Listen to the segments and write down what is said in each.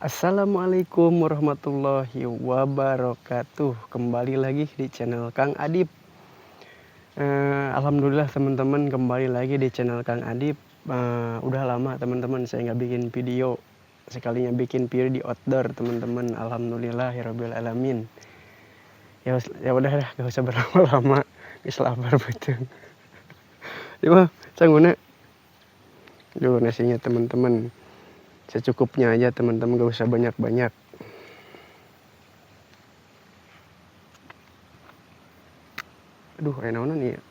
Assalamualaikum warahmatullahi wabarakatuh. Kembali lagi di channel Kang Adip. Alhamdulillah teman-teman, kembali lagi di channel Kang Adip. Udah lama teman-teman saya nggak bikin video. Sekalinya bikin video di outdoor teman-teman. Alhamdulillahirabbil alamin. Ya udah dah, gak usah berlama-lama. Geus lapar betul. Coba sangguna. Duh, nasinya teman-teman. Secukupnya aja teman-teman, gak usah banyak-banyak. Aduh, enak nih ya.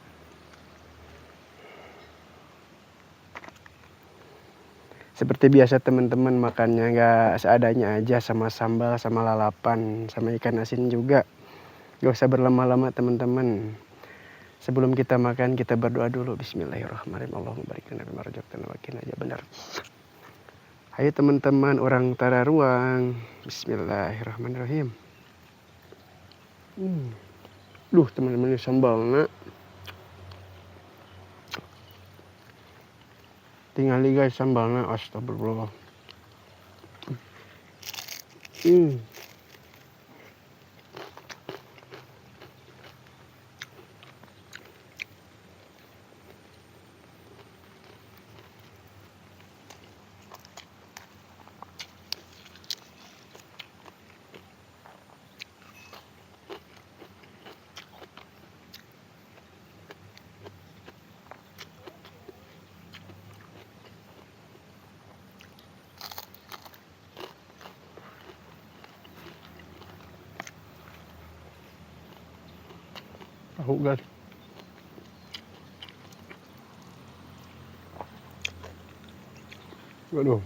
Seperti biasa teman-teman, makannya gak seadanya aja, sama sambal, sama lalapan, sama ikan asin juga. Gak usah berlama-lama teman-teman. Sebelum kita makan, kita berdoa dulu. Bismillahirrahmanirrahim. Allahumma barik lana fima razaqtana wa qina aja benar. Ayo teman-teman, orang tara ruang. Bismillahirrahmanirrahim. Duh teman-teman, ini sambalnya tinggal guys, sambalnya astagfirullah. Tahu guys. Waduh.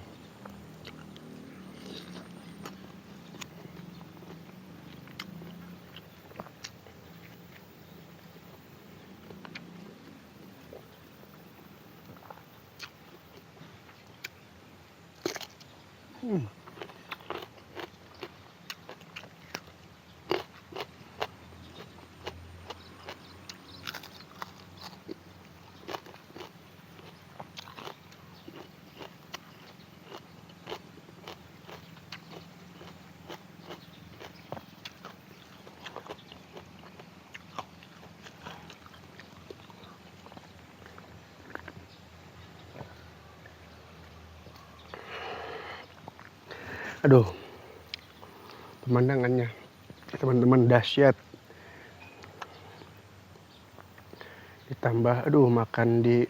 Aduh, pemandangannya teman-teman dahsyat. Ditambah aduh, makan di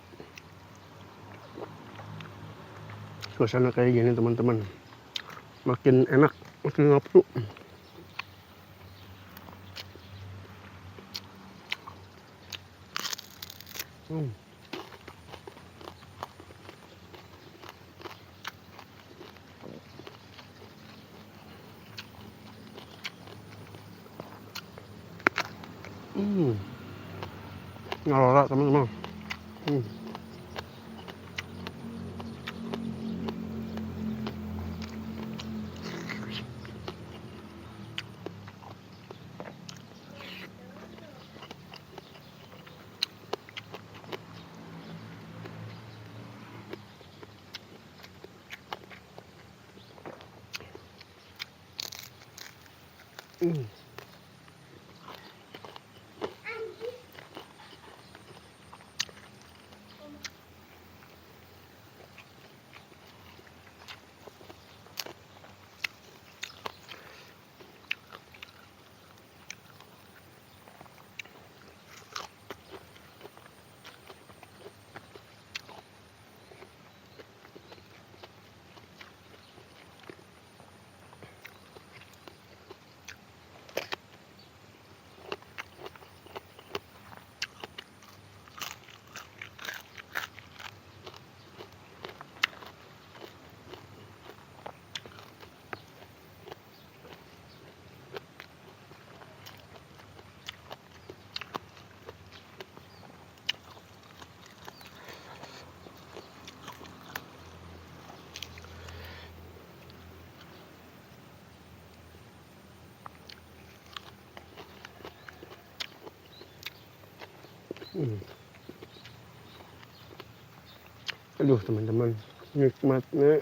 suasana kayak gini teman-teman, makin enak, makin nafsu. Ngelora teman-teman. Aduh teman-teman, nikmatnya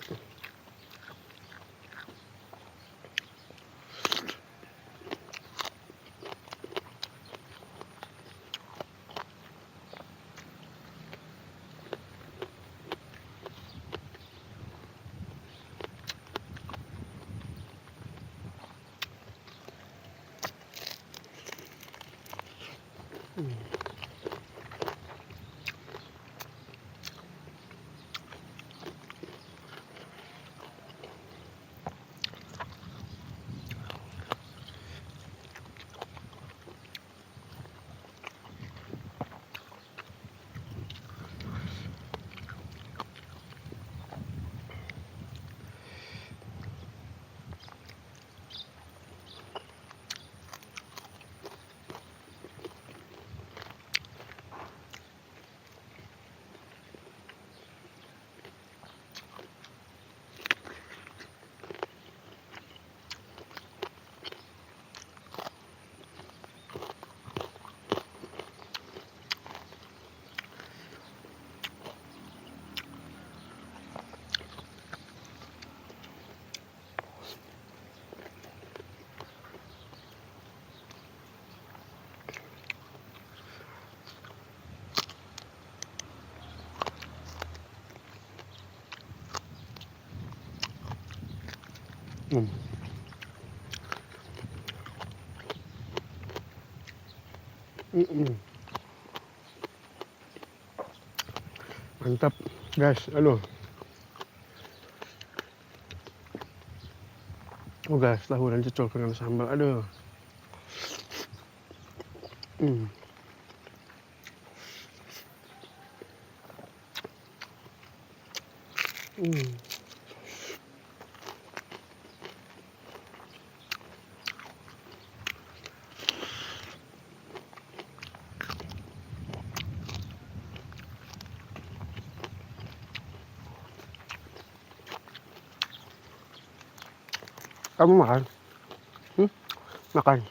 Hmm. Mantap guys, aduh. Oh guys, tahu dan cocok dengan sambal, aduh. Hmm. Hmm. Kamu makan? Makan.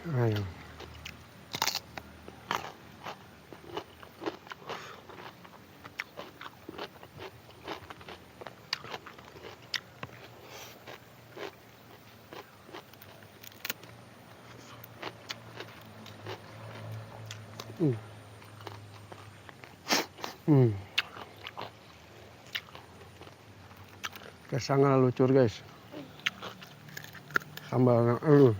Ayo. Kesangan lucur guys. Sambalnya, aduh.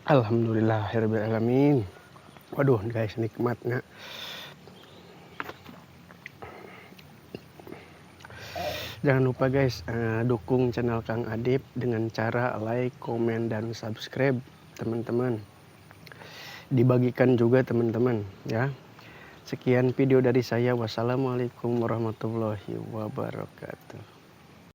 Alhamdulillahirrahmanirrahim. Waduh guys, nikmatnya. Jangan lupa guys, dukung channel Kang Adip dengan cara like, komen, dan subscribe teman-teman. Dibagikan juga teman-teman ya. Sekian video dari saya. Wassalamualaikum warahmatullahi wabarakatuh.